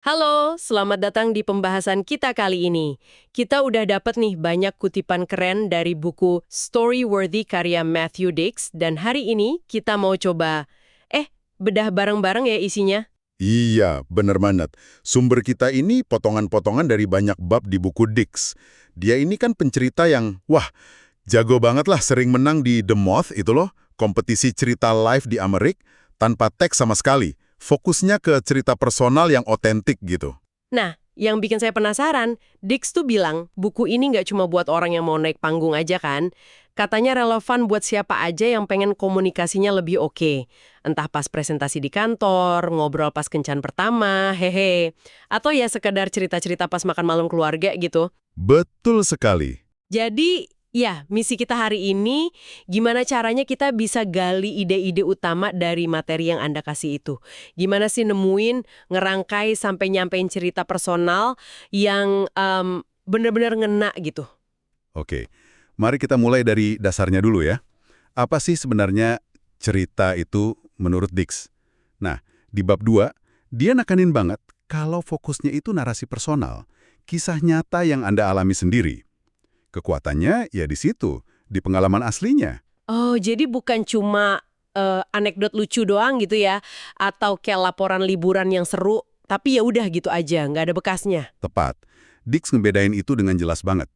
Halo, selamat datang di pembahasan kita kali ini. Kita udah dapat nih banyak kutipan keren dari buku Storyworthy karya Matthew Dix, dan hari ini kita mau coba, bedah bareng-bareng ya isinya. Iya, bener banget. Sumber kita ini potongan-potongan dari banyak bab di buku Dix. Dia ini kan pencerita yang, wah, jago banget lah, sering menang di The Moth itu loh, kompetisi cerita live di Amerika, tanpa teks sama sekali. Fokusnya ke cerita personal yang otentik gitu. Nah, yang bikin saya penasaran, Dix tuh bilang buku ini nggak cuma buat orang yang mau naik panggung aja kan. Katanya relevan buat siapa aja yang pengen komunikasinya lebih oke. Entah pas presentasi di kantor, ngobrol pas kencan pertama, hehe. Atau ya sekedar cerita-cerita pas makan malam keluarga gitu. Betul sekali. Jadi, ya, misi kita hari ini, gimana caranya kita bisa gali ide-ide utama dari materi yang Anda kasih itu. Gimana sih nemuin, ngerangkai, sampai nyampein cerita personal yang bener-bener ngena gitu. Oke, mari kita mulai dari dasarnya dulu ya. Apa sih sebenarnya cerita itu menurut Dix? Nah, di bab 2, dia nekanin banget kalau fokusnya itu narasi personal, kisah nyata yang Anda alami sendiri. Kekuatannya ya di situ, di pengalaman aslinya. Oh, jadi bukan cuma anekdot lucu doang gitu ya, atau kayak laporan liburan yang seru, tapi ya udah gitu aja, nggak ada bekasnya. Tepat. Dix ngebedain itu dengan jelas banget.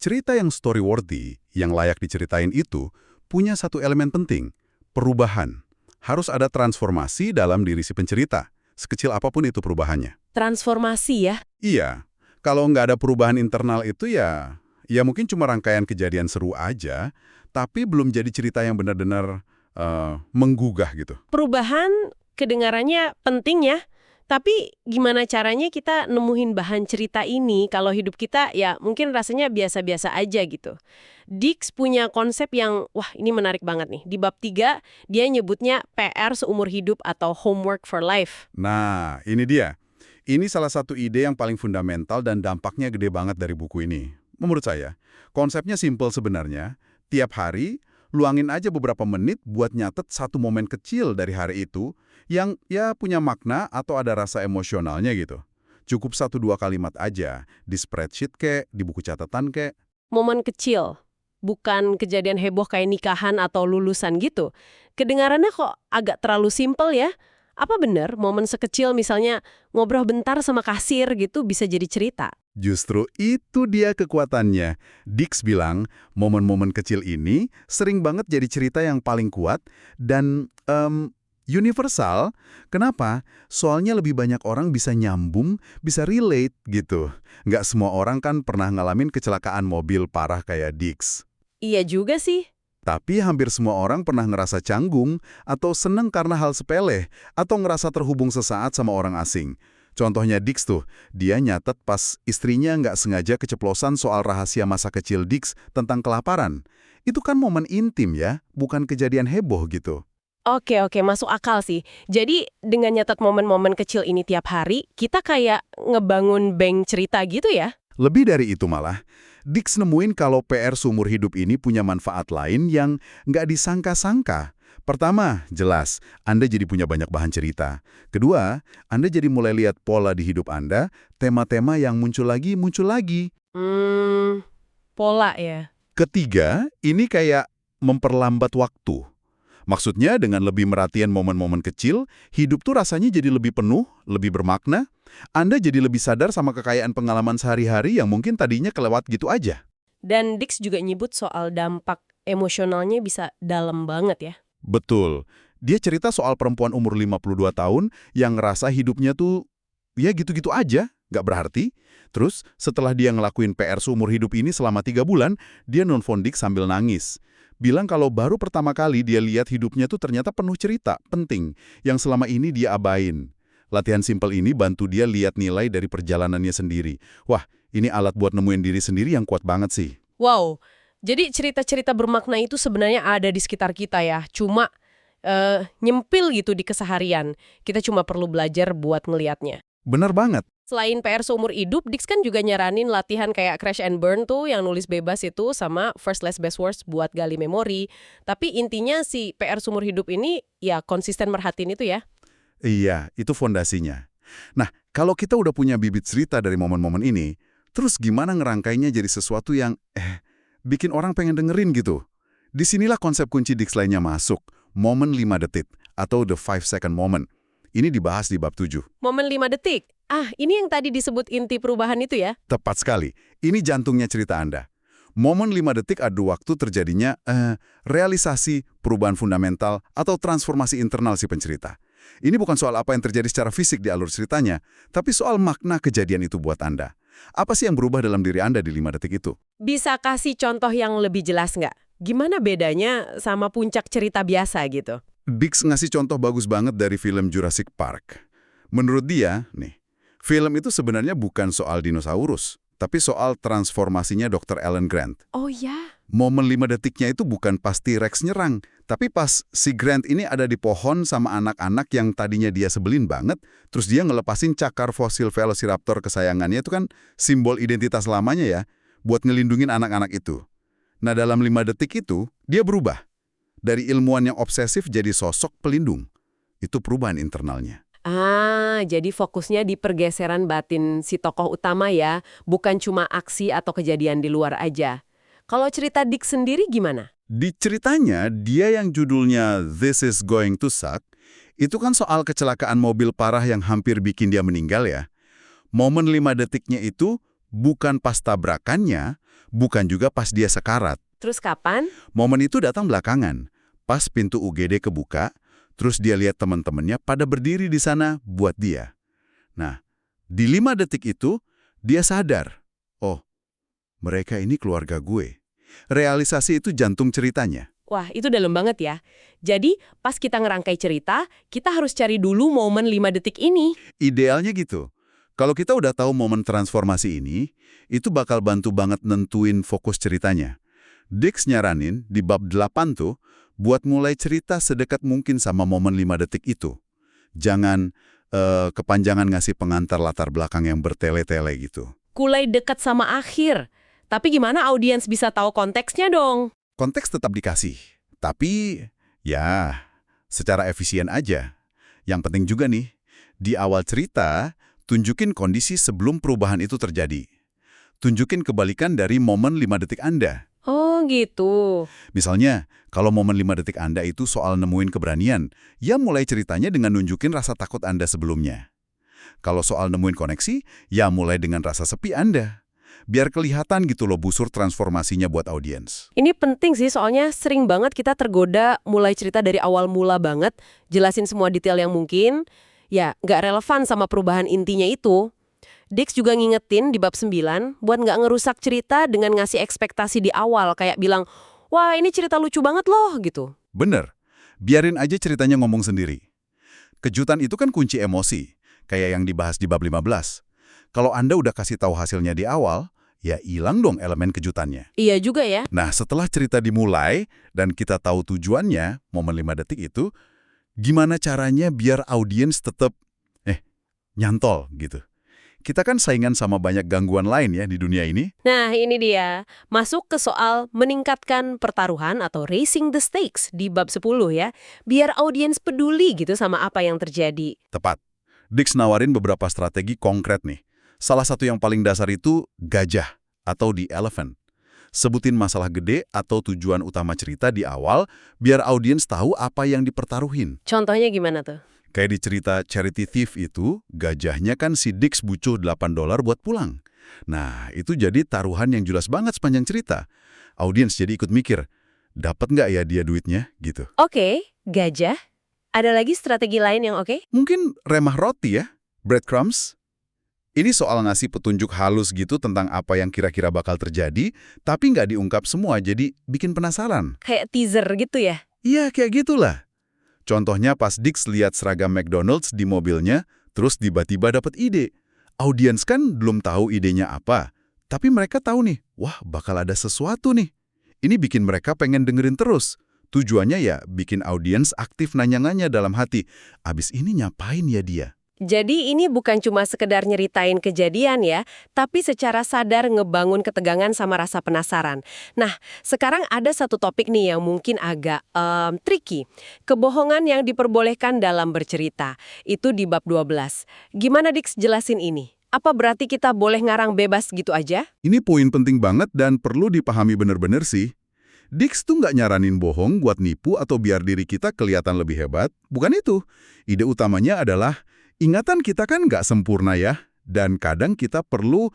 Cerita yang story-worthy, yang layak diceritain itu, punya satu elemen penting, perubahan. Harus ada transformasi dalam diri si pencerita, sekecil apapun itu perubahannya. Transformasi ya. Iya, kalau nggak ada perubahan internal itu ya mungkin cuma rangkaian kejadian seru aja, tapi belum jadi cerita yang benar-benar menggugah gitu. Perubahan kedengarannya penting ya, tapi gimana caranya kita nemuin bahan cerita ini kalau hidup kita ya mungkin rasanya biasa-biasa aja gitu. Dix punya konsep yang, wah ini menarik banget nih. Di bab 3, dia nyebutnya PR seumur hidup atau homework for life. Nah, ini dia. Ini salah satu ide yang paling fundamental dan dampaknya gede banget dari buku ini. Menurut saya, konsepnya simpel sebenarnya. Tiap hari, luangin aja beberapa menit buat nyatet satu momen kecil dari hari itu yang ya punya makna atau ada rasa emosionalnya gitu. Cukup 1-2 kalimat aja, di spreadsheet kek, di buku catatan kek. Momen kecil, bukan kejadian heboh kayak nikahan atau lulusan gitu. Kedengarannya kok agak terlalu simpel ya? Apa benar momen sekecil misalnya ngobrol bentar sama kasir gitu bisa jadi cerita? Justru itu dia kekuatannya. Dix bilang, momen-momen kecil ini sering banget jadi cerita yang paling kuat dan universal. Kenapa? Soalnya lebih banyak orang bisa nyambung, bisa relate gitu. Nggak semua orang kan pernah ngalamin kecelakaan mobil parah kayak Dix. Iya juga sih. Tapi hampir semua orang pernah ngerasa canggung atau seneng karena hal sepele atau ngerasa terhubung sesaat sama orang asing. Contohnya Dix tuh, dia nyatet pas istrinya nggak sengaja keceplosan soal rahasia masa kecil Dix tentang kelaparan. Itu kan momen intim ya, bukan kejadian heboh gitu. Oke, masuk akal sih. Jadi dengan nyatet momen-momen kecil ini tiap hari, kita kayak ngebangun bank cerita gitu ya? Lebih dari itu malah, Dix nemuin kalau PR seumur hidup ini punya manfaat lain yang nggak disangka-sangka. Pertama, jelas, Anda jadi punya banyak bahan cerita. Kedua, Anda jadi mulai lihat pola di hidup Anda, tema-tema yang muncul lagi, muncul lagi. Pola ya. Ketiga, ini kayak memperlambat waktu. Maksudnya dengan lebih merhatiin momen-momen kecil, hidup tuh rasanya jadi lebih penuh, lebih bermakna. Anda jadi lebih sadar sama kekayaan pengalaman sehari-hari yang mungkin tadinya kelewat gitu aja. Dan Dix juga nyebut soal dampak emosionalnya bisa dalam banget ya. Betul. Dia cerita soal perempuan umur 52 tahun yang ngerasa hidupnya tuh ya gitu-gitu aja, nggak berarti. Terus setelah dia ngelakuin PR seumur hidup ini selama 3 bulan, dia nelfon Dick sambil nangis. Bilang kalau baru pertama kali dia lihat hidupnya tuh ternyata penuh cerita, penting, yang selama ini dia abain. Latihan simpel ini bantu dia lihat nilai dari perjalanannya sendiri. Wah, ini alat buat nemuin diri sendiri yang kuat banget sih. Wow, jadi cerita-cerita bermakna itu sebenarnya ada di sekitar kita ya. Cuma nyempil gitu di keseharian. Kita cuma perlu belajar buat ngelihatnya. Bener banget. Selain PR seumur hidup, Dix kan juga nyaranin latihan kayak Crash and Burn tuh yang nulis bebas itu sama First Last Best Words buat gali memori. Tapi intinya si PR seumur hidup ini ya konsisten merhatiin itu ya. Iya, itu fondasinya. Nah, kalau kita udah punya bibit cerita dari momen-momen ini, terus gimana ngerangkainya jadi sesuatu yang, bikin orang pengen dengerin gitu? Disinilah konsep kunci Dix lainnya masuk, momen 5 detik, atau the 5-second moment. Ini dibahas di bab 7. Momen 5 detik. Ini yang tadi disebut inti perubahan itu ya? Tepat sekali. Ini jantungnya cerita Anda. Momen 5 detik adu waktu terjadinya realisasi, perubahan fundamental, atau transformasi internal si pencerita. Ini bukan soal apa yang terjadi secara fisik di alur ceritanya, tapi soal makna kejadian itu buat Anda. Apa sih yang berubah dalam diri Anda di 5 detik itu? Bisa kasih contoh yang lebih jelas nggak? Gimana bedanya sama puncak cerita biasa gitu? Dix ngasih contoh bagus banget dari film Jurassic Park. Menurut dia, film itu sebenarnya bukan soal dinosaurus, tapi soal transformasinya Dr. Alan Grant. Oh ya? Momen 5 detiknya itu bukan pas T-Rex nyerang, tapi pas si Grant ini ada di pohon sama anak-anak yang tadinya dia sebelin banget, terus dia ngelepasin cakar fosil Velociraptor kesayangannya, itu kan simbol identitas lamanya ya, buat ngelindungin anak-anak itu. Nah, dalam 5 detik itu, dia berubah. Dari ilmuwan yang obsesif jadi sosok pelindung. Itu perubahan internalnya. Jadi fokusnya di pergeseran batin si tokoh utama ya, bukan cuma aksi atau kejadian di luar aja. Kalau cerita Dick sendiri gimana? Di ceritanya, dia yang judulnya This Is Going to Suck, itu kan soal kecelakaan mobil parah yang hampir bikin dia meninggal ya. Momen 5 detiknya itu bukan pas tabrakannya, bukan juga pas dia sekarat. Terus kapan? Momen itu datang belakangan, pas pintu UGD kebuka, terus dia lihat teman-temannya pada berdiri di sana buat dia. Nah, di 5 detik itu, dia sadar, oh, mereka ini keluarga gue. Realisasi itu jantung ceritanya. Wah, itu dalam banget ya. Jadi, pas kita ngerangkai cerita, kita harus cari dulu momen 5 detik ini. Idealnya gitu. Kalau kita udah tahu momen transformasi ini, itu bakal bantu banget nentuin fokus ceritanya. Dix nyaranin di bab 8 tuh, buat mulai cerita sedekat mungkin sama momen 5 detik itu. Jangan kepanjangan ngasih pengantar latar belakang yang bertele-tele gitu. Kulai dekat sama akhir. Tapi gimana audiens bisa tahu konteksnya dong? Konteks tetap dikasih, tapi ya secara efisien aja. Yang penting juga nih, di awal cerita, tunjukin kondisi sebelum perubahan itu terjadi. Tunjukin kebalikan dari momen 5 detik Anda. Oh gitu. Misalnya, kalau momen 5 detik Anda itu soal nemuin keberanian, ya mulai ceritanya dengan nunjukin rasa takut Anda sebelumnya. Kalau soal nemuin koneksi, ya mulai dengan rasa sepi Anda. Biar kelihatan gitu loh busur transformasinya buat audiens. Ini penting sih, soalnya sering banget kita tergoda mulai cerita dari awal mula banget, jelasin semua detail yang mungkin, ya nggak relevan sama perubahan intinya itu. Dix juga ngingetin di bab 9, buat nggak ngerusak cerita dengan ngasih ekspektasi di awal, kayak bilang, wah ini cerita lucu banget loh, gitu. Bener, biarin aja ceritanya ngomong sendiri. Kejutan itu kan kunci emosi, kayak yang dibahas di bab 15. Kalau Anda udah kasih tahu hasilnya di awal, ya hilang dong elemen kejutannya. Iya juga ya. Nah, setelah cerita dimulai dan kita tahu tujuannya, momen 5 detik itu, gimana caranya biar audiens tetap nyantol gitu. Kita kan saingan sama banyak gangguan lain ya di dunia ini. Nah, ini dia. Masuk ke soal meningkatkan pertaruhan atau raising the stakes di bab 10 ya. Biar audiens peduli gitu sama apa yang terjadi. Tepat. Dix nawarin beberapa strategi konkret nih. Salah satu yang paling dasar itu gajah atau the elephant. Sebutin masalah gede atau tujuan utama cerita di awal biar audiens tahu apa yang dipertaruhin. Contohnya gimana tuh? Kayak di cerita Charity Thief itu, gajahnya kan si Dix butuh $8 buat pulang. Nah, itu jadi taruhan yang jelas banget sepanjang cerita. Audiens jadi ikut mikir, dapat nggak ya dia duitnya? Gitu. Oke, gajah. Ada lagi strategi lain yang oke? Mungkin remah roti ya, breadcrumbs. Ini soal ngasih petunjuk halus gitu tentang apa yang kira-kira bakal terjadi, tapi nggak diungkap semua, jadi bikin penasaran. Kayak teaser gitu ya? Iya, kayak gitulah. Contohnya pas Dix lihat seragam McDonald's di mobilnya, terus tiba-tiba dapat ide. Audiens kan belum tahu idenya apa, tapi mereka tahu nih, wah bakal ada sesuatu nih. Ini bikin mereka pengen dengerin terus. Tujuannya ya bikin audiens aktif nanya-nanya dalam hati, abis ini nyapain ya dia? Jadi ini bukan cuma sekedar nyeritain kejadian ya, tapi secara sadar ngebangun ketegangan sama rasa penasaran. Nah, sekarang ada satu topik nih yang mungkin agak tricky. Kebohongan yang diperbolehkan dalam bercerita. Itu di bab 12. Gimana Dix jelasin ini? Apa berarti kita boleh ngarang bebas gitu aja? Ini poin penting banget dan perlu dipahami bener-bener sih. Dix tuh nggak nyaranin bohong buat nipu atau biar diri kita kelihatan lebih hebat. Bukan itu. Ide utamanya adalah, ingatan kita kan nggak sempurna ya. Dan kadang kita perlu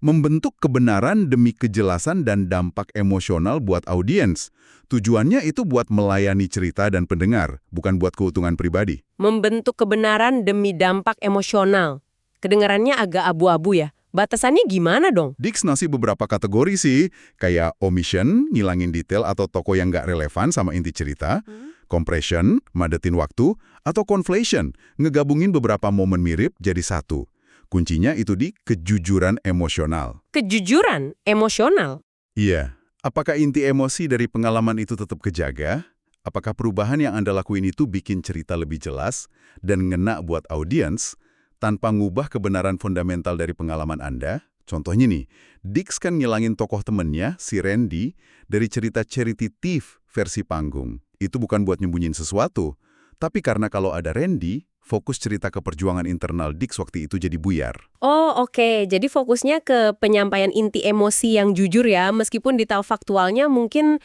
membentuk kebenaran demi kejelasan dan dampak emosional buat audiens. Tujuannya itu buat melayani cerita dan pendengar, bukan buat keuntungan pribadi. Membentuk kebenaran demi dampak emosional. Kedengarannya agak abu-abu ya. Batasannya gimana dong? Dix ngasih beberapa kategori sih, kayak omission, ngilangin detail atau tokoh yang nggak relevan sama inti cerita, compression, madetin waktu, atau conflation, ngegabungin beberapa momen mirip jadi satu. Kuncinya itu di kejujuran emosional. Kejujuran emosional? Iya, apakah inti emosi dari pengalaman itu tetap kejaga? Apakah perubahan yang Anda lakuin itu bikin cerita lebih jelas dan ngena buat audiens, tanpa ngubah kebenaran fundamental dari pengalaman Anda? Contohnya nih, Dix kan ngilangin tokoh temennya, si Randy, dari cerita Charity Thief versi panggung. Itu bukan buat nyembunyiin sesuatu, tapi karena kalau ada Randy, fokus cerita ke perjuangan internal Dix waktu itu jadi buyar. Oh oke, jadi fokusnya ke penyampaian inti emosi yang jujur ya, meskipun detail faktualnya mungkin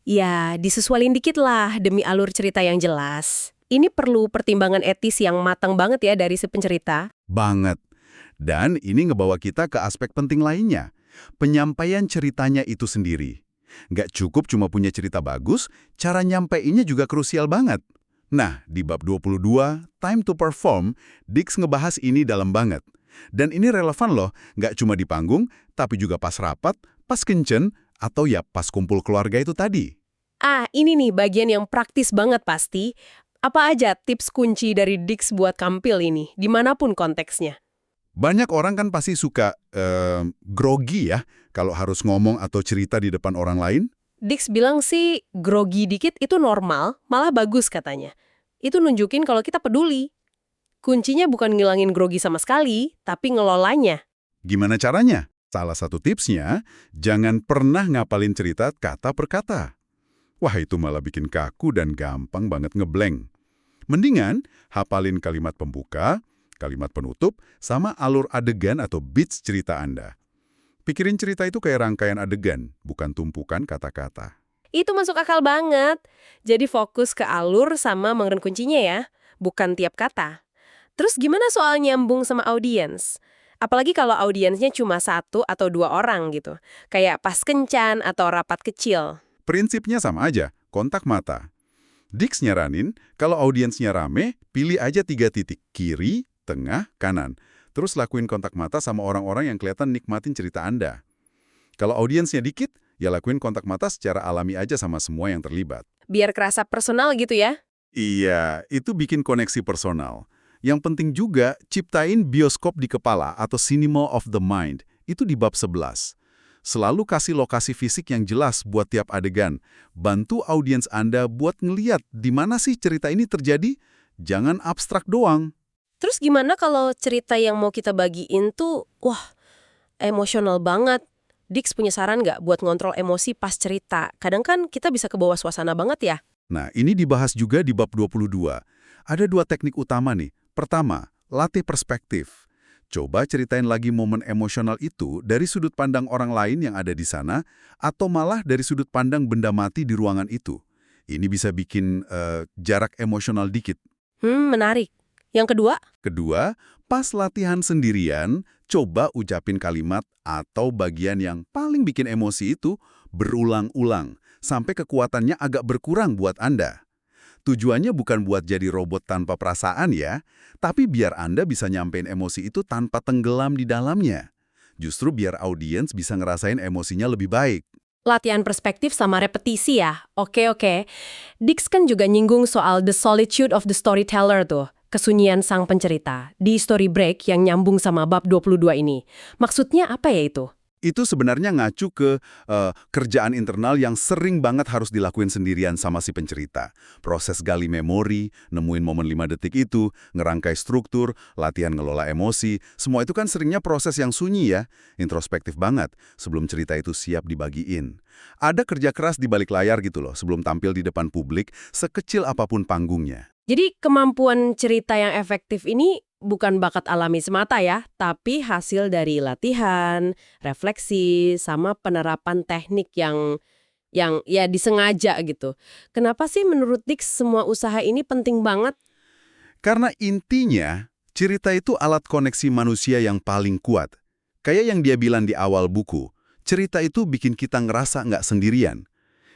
ya disesuaiin dikit lah demi alur cerita yang jelas. Ini perlu pertimbangan etis yang matang banget ya dari si pencerita. Banget. Dan ini ngebawa kita ke aspek penting lainnya. Penyampaian ceritanya itu sendiri. Nggak cukup cuma punya cerita bagus, cara nyampainya juga krusial banget. Nah, di bab 22, Time to Perform, Dix ngebahas ini dalam banget. Dan ini relevan loh, nggak cuma di panggung, tapi juga pas rapat, pas kencan, atau ya pas kumpul keluarga itu tadi. Ah, ini nih bagian yang praktis banget pasti. Apa aja tips kunci dari Dix buat tampil ini, dimanapun konteksnya? Banyak orang kan pasti suka grogi ya, kalau harus ngomong atau cerita di depan orang lain. Dix bilang sih grogi dikit itu normal, malah bagus katanya. Itu nunjukin kalau kita peduli. Kuncinya bukan ngilangin grogi sama sekali, tapi ngelolanya. Gimana caranya? Salah satu tipsnya, jangan pernah ngapalin cerita kata per kata. Wah, itu malah bikin kaku dan gampang banget ngeblank. Mendingan, hafalin kalimat pembuka, kalimat penutup, sama alur adegan atau beats cerita Anda. Pikirin cerita itu kayak rangkaian adegan, bukan tumpukan kata-kata. Itu masuk akal banget. Jadi fokus ke alur sama mengerti kuncinya ya, bukan tiap kata. Terus gimana soal nyambung sama audiens? Apalagi kalau audiensnya cuma 1 atau 2 orang gitu. Kayak pas kencan atau rapat kecil. Prinsipnya sama aja, kontak mata. Dix nyaranin, kalau audiensnya rame, pilih aja 3 titik, kiri, tengah, kanan. Terus lakuin kontak mata sama orang-orang yang kelihatan nikmatin cerita Anda. Kalau audiensnya dikit, ya lakuin kontak mata secara alami aja sama semua yang terlibat. Biar kerasa personal gitu ya? Iya, itu bikin koneksi personal. Yang penting juga, ciptain bioskop di kepala atau cinema of the mind. Itu di bab 11. Selalu kasih lokasi fisik yang jelas buat tiap adegan. Bantu audiens Anda buat ngeliat di mana sih cerita ini terjadi. Jangan abstrak doang. Terus gimana kalau cerita yang mau kita bagiin tuh, wah, emosional banget. Dix punya saran nggak buat ngontrol emosi pas cerita? Kadang kan kita bisa kebawa suasana banget ya. Nah, ini dibahas juga di bab 22. Ada 2 teknik utama nih. Pertama, latih perspektif. Coba ceritain lagi momen emosional itu dari sudut pandang orang lain yang ada di sana, atau malah dari sudut pandang benda mati di ruangan itu. Ini bisa bikin jarak emosional dikit. Menarik. Yang kedua? Kedua, pas latihan sendirian, coba ucapin kalimat atau bagian yang paling bikin emosi itu berulang-ulang, sampai kekuatannya agak berkurang buat Anda. Tujuannya bukan buat jadi robot tanpa perasaan ya, tapi biar Anda bisa nyampein emosi itu tanpa tenggelam di dalamnya. Justru biar audiens bisa ngerasain emosinya lebih baik. Latihan perspektif sama repetisi ya? Oke. Dix kan juga nyinggung soal the solitude of the storyteller tuh, kesunyian sang pencerita, di story break yang nyambung sama bab 22 ini. Maksudnya apa ya itu? Itu sebenarnya ngacu ke kerjaan internal yang sering banget harus dilakuin sendirian sama si pencerita. Proses gali memori, nemuin momen 5 detik itu, ngerangkai struktur, latihan ngelola emosi, semua itu kan seringnya proses yang sunyi ya, introspektif banget, sebelum cerita itu siap dibagiin. Ada kerja keras di balik layar gitu loh, sebelum tampil di depan publik, sekecil apapun panggungnya. Jadi kemampuan cerita yang efektif ini bukan bakat alami semata ya, tapi hasil dari latihan, refleksi, sama penerapan teknik yang ya disengaja gitu. Kenapa sih menurut Dik semua usaha ini penting banget? Karena intinya, cerita itu alat koneksi manusia yang paling kuat. Kayak yang dia bilang di awal buku, cerita itu bikin kita ngerasa nggak sendirian.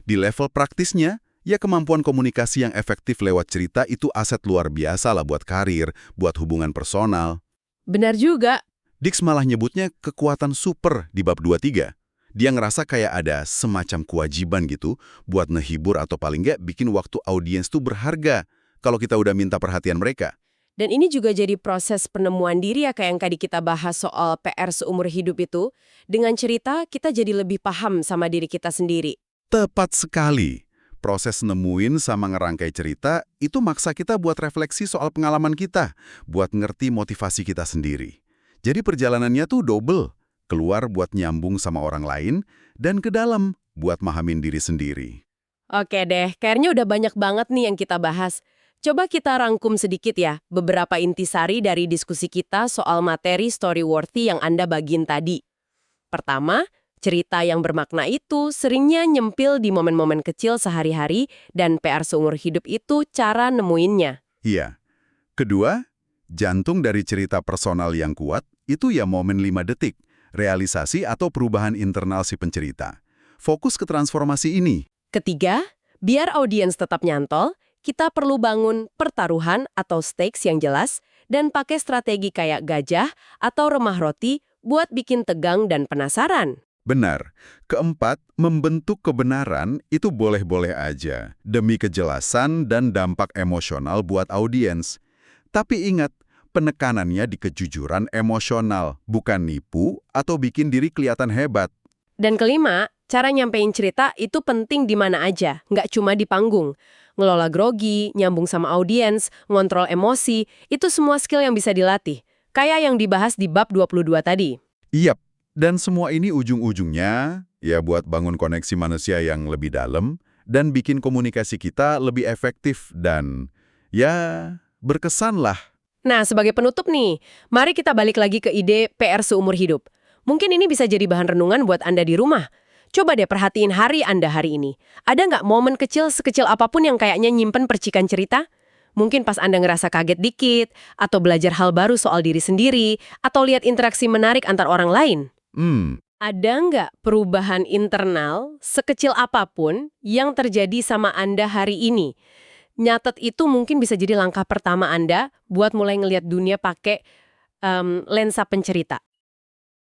Di level praktisnya, ya kemampuan komunikasi yang efektif lewat cerita itu aset luar biasa lah buat karir, buat hubungan personal. Benar juga. Dix malah nyebutnya kekuatan super di bab 23. Dia ngerasa kayak ada semacam kewajiban gitu buat ngehibur atau paling nggak bikin waktu audiens tuh berharga kalau kita udah minta perhatian mereka. Dan ini juga jadi proses penemuan diri ya kayak yang tadi kita bahas soal PR seumur hidup itu. Dengan cerita, kita jadi lebih paham sama diri kita sendiri. Tepat sekali. Proses nemuin sama ngerangkai cerita itu maksa kita buat refleksi soal pengalaman kita, buat ngerti motivasi kita sendiri. Jadi perjalanannya tuh double, keluar buat nyambung sama orang lain, dan ke dalam buat mahamin diri sendiri. Oke deh, kayaknya udah banyak banget nih yang kita bahas. Coba kita rangkum sedikit ya, beberapa intisari dari diskusi kita soal materi story-worthy yang Anda bagiin tadi. Pertama, cerita yang bermakna itu seringnya nyempil di momen-momen kecil sehari-hari dan PR seumur hidup itu cara nemuinnya. Iya. Kedua, jantung dari cerita personal yang kuat itu ya momen 5 detik, realisasi atau perubahan internal si pencerita. Fokus ke transformasi ini. Ketiga, biar audiens tetap nyantol, kita perlu bangun pertaruhan atau stakes yang jelas dan pakai strategi kayak gajah atau remah roti buat bikin tegang dan penasaran. Benar. Keempat, membentuk kebenaran itu boleh-boleh aja, demi kejelasan dan dampak emosional buat audiens. Tapi ingat, penekanannya di kejujuran emosional, bukan nipu atau bikin diri kelihatan hebat. Dan kelima, cara nyampein cerita itu penting di mana aja, nggak cuma di panggung. Ngelola grogi, nyambung sama audiens, ngontrol emosi, itu semua skill yang bisa dilatih. Kayak yang dibahas di bab 22 tadi. Iyap, dan semua ini ujung-ujungnya ya buat bangun koneksi manusia yang lebih dalam dan bikin komunikasi kita lebih efektif dan ya berkesan lah. Nah, sebagai penutup nih, mari kita balik lagi ke ide PR seumur hidup. Mungkin ini bisa jadi bahan renungan buat Anda di rumah. Coba deh perhatiin hari Anda hari ini. Ada nggak momen kecil sekecil apapun yang kayaknya nyimpen percikan cerita? Mungkin pas Anda ngerasa kaget dikit, atau belajar hal baru soal diri sendiri, atau lihat interaksi menarik antar orang lain. Ada nggak perubahan internal sekecil apapun yang terjadi sama Anda hari ini? Nyatet itu mungkin bisa jadi langkah pertama Anda buat mulai ngelihat dunia pakai lensa pencerita.